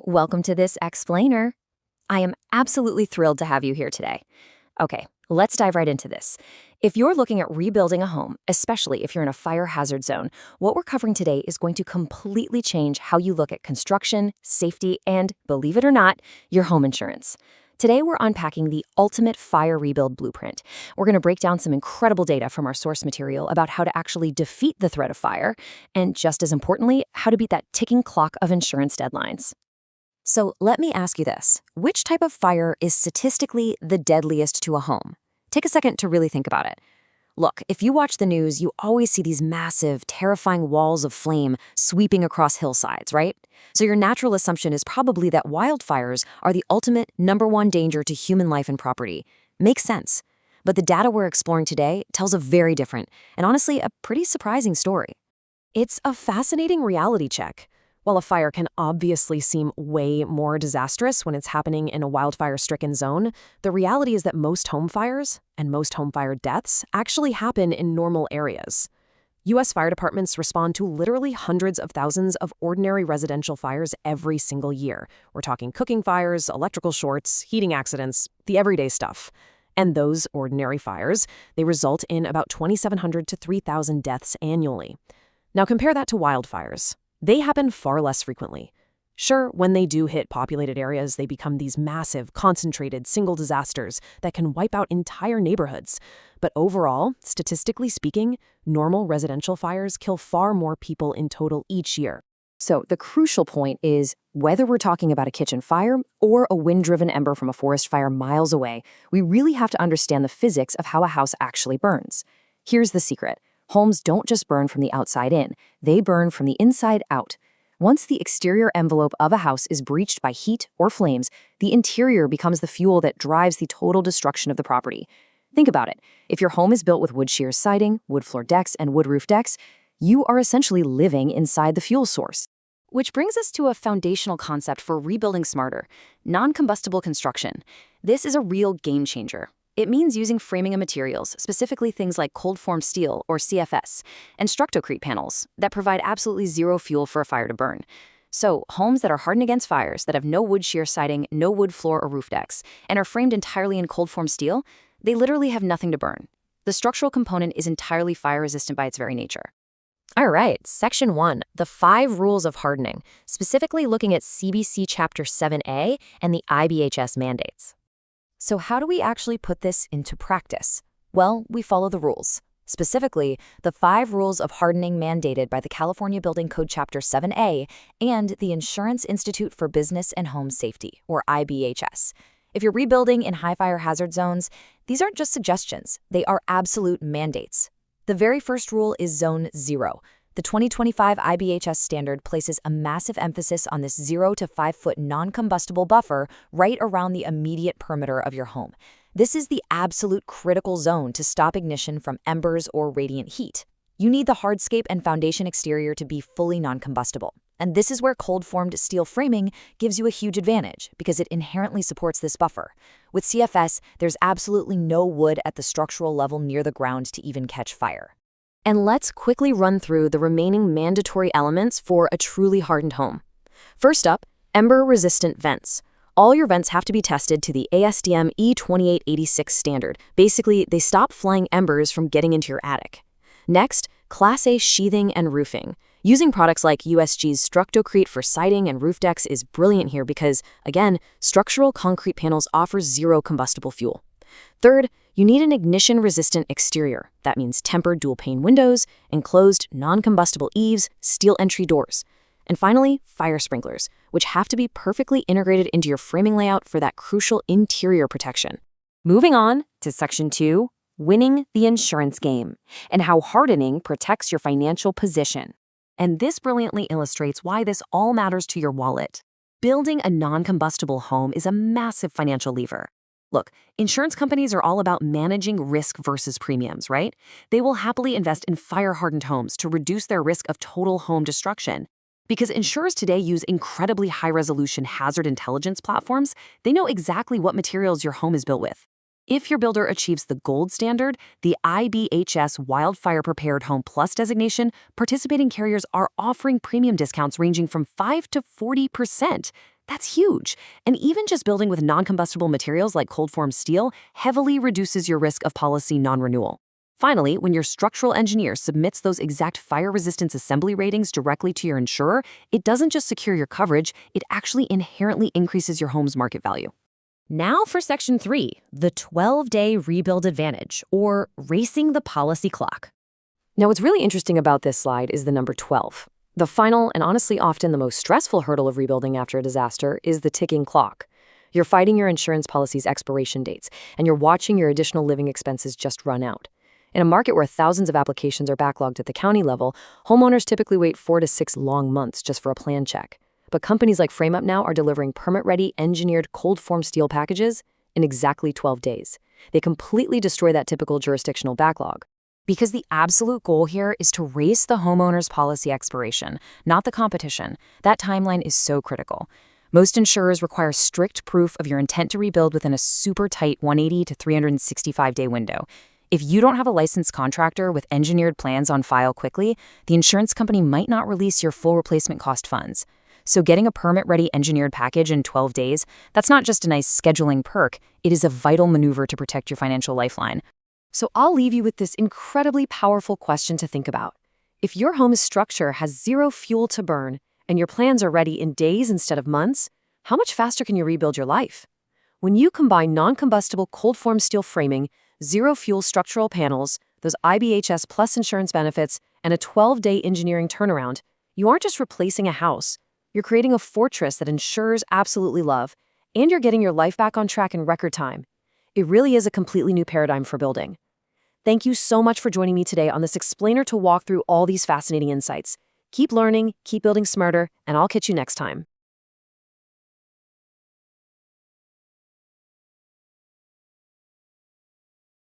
welcome to this explainer. I am absolutely thrilled to have you here today. Okay, let's dive right into this. If you're looking at rebuilding a home, especially if you're in a fire hazard zone, what we're covering today is going to completely change how you look at construction, safety, and, believe it or not, your home insurance. Today, we're unpacking the ultimate fire rebuild blueprint. We're going to break down some incredible data from our source material about how to actually defeat the threat of fire, and just as importantly, how to beat that ticking clock of insurance deadlines. So let me ask you this. Which type of fire is statistically the deadliest to a home? Take a second to really think about it. Look, if you watch the news, you always see these massive, terrifying walls of flame sweeping across hillsides, right? So your natural assumption is probably that wildfires are the ultimate #1 danger to human life and property. Makes sense. But the data we're exploring today tells a very different, and honestly, a pretty surprising story. It's a fascinating reality check. While a fire can obviously seem way more disastrous when it's happening in a wildfire-stricken zone, the reality is that most home fires and most home fire deaths actually happen in normal areas. U.S. fire departments respond to literally hundreds of thousands of ordinary residential fires every single year. We're talking cooking fires, electrical shorts, heating accidents, the everyday stuff. And those ordinary fires, they result in about 2,700 to 3,000 deaths annually. Now compare that to wildfires. They happen far less frequently. Sure, when they do hit populated areas, they become these massive, concentrated, single disasters that can wipe out entire neighborhoods. But overall, statistically speaking, normal residential fires kill far more people in total each year. So the crucial point is, whether we're talking about a kitchen fire or a wind-driven ember from a forest fire miles away, we really have to understand the physics of how a house actually burns. Here's the secret. Homes don't just burn from the outside in, they burn from the inside out. Once the exterior envelope of a house is breached by heat or flames, the interior becomes the fuel that drives the total destruction of the property. Think about it. If your home is built with wood shear siding, wood floor decks, and wood roof decks, you are essentially living inside the fuel source. Which brings us to a foundational concept for rebuilding smarter: non-combustible construction. This is a real game changer. It means using framing of materials, specifically things like cold-formed steel, or CFS, and structocrete panels that provide absolutely zero fuel for a fire to burn. So, homes that are hardened against fires, that have no wood shear siding, no wood floor or roof decks, and are framed entirely in cold-formed steel, they literally have nothing to burn. The structural component is entirely fire-resistant by its very nature. All right, Section 1, the 5 rules of hardening, specifically looking at CBC Chapter 7A and the IBHS mandates. So how do we actually put this into practice? Well, we follow the rules. Specifically, the 5 rules of hardening mandated by the California Building Code Chapter 7A and the Insurance Institute for Business and Home Safety, or IBHS. If you're rebuilding in high fire hazard zones, these aren't just suggestions, they are absolute mandates. The very first rule is Zone 0. The 2025 IBHS standard places a massive emphasis on this 0 to 5 foot non-combustible buffer right around the immediate perimeter of your home. This is the absolute critical zone to stop ignition from embers or radiant heat. You need the hardscape and foundation exterior to be fully non-combustible. And this is where cold-formed steel framing gives you a huge advantage because it inherently supports this buffer. With CFS, there's absolutely no wood at the structural level near the ground to even catch fire. And let's quickly run through the remaining mandatory elements for a truly hardened home. First up, ember-resistant vents. All your vents have to be tested to the ASTM E2886 standard. Basically, they stop flying embers from getting into your attic. Next, Class A sheathing and roofing. Using products like USG's Structocrete for siding and roof decks is brilliant here because, again, structural concrete panels offer zero combustible fuel. Third, you need an ignition-resistant exterior. That means tempered dual-pane windows, enclosed non-combustible eaves, steel entry doors. And finally, fire sprinklers, which have to be perfectly integrated into your framing layout for that crucial interior protection. Moving on to Section 2, winning the insurance game, and how hardening protects your financial position. And this brilliantly illustrates why this all matters to your wallet. Building a non-combustible home is a massive financial lever. Look, insurance companies are all about managing risk versus premiums, right? They will happily invest in fire-hardened homes to reduce their risk of total home destruction. Because insurers today use incredibly high-resolution hazard intelligence platforms, they know exactly what materials your home is built with. If your builder achieves the gold standard, the IBHS Wildfire Prepared Home Plus designation, participating carriers are offering premium discounts ranging from 5 to 40%. That's huge. And even just building with non-combustible materials like cold-formed steel heavily reduces your risk of policy non-renewal. Finally, when your structural engineer submits those exact fire resistance assembly ratings directly to your insurer, it doesn't just secure your coverage, it actually inherently increases your home's market value. Now for Section 3, the 12-day rebuild advantage, or racing the policy clock. Now, what's really interesting about this slide is the number 12. The final, and honestly often the most stressful hurdle of rebuilding after a disaster is the ticking clock. You're fighting your insurance policy's expiration dates, and you're watching your additional living expenses just run out. In a market where thousands of applications are backlogged at the county level, homeowners typically wait 4 to 6 long months just for a plan check. But companies like FrameUpNow are delivering permit-ready, engineered, cold-formed steel packages in exactly 12 days. They completely destroy that typical jurisdictional backlog. Because the absolute goal here is to race the homeowner's policy expiration, not the competition. That timeline is so critical. Most insurers require strict proof of your intent to rebuild within a super tight 180 to 365-day window. If you don't have a licensed contractor with engineered plans on file quickly, the insurance company might not release your full replacement cost funds. So getting a permit-ready engineered package in 12 days, that's not just a nice scheduling perk, it is a vital maneuver to protect your financial lifeline. So I'll leave you with this incredibly powerful question to think about. If your home's structure has zero fuel to burn and your plans are ready in days instead of months, how much faster can you rebuild your life? When you combine non-combustible cold-formed steel framing, zero-fuel structural panels, those IBHS plus insurance benefits, and a 12-day engineering turnaround, you aren't just replacing a house. You're creating a fortress that insurers absolutely love, and you're getting your life back on track in record time. It really is a completely new paradigm for building. Thank you so much for joining me today on this explainer to walk through all these fascinating insights. Keep learning, keep building smarter, and I'll catch you next time.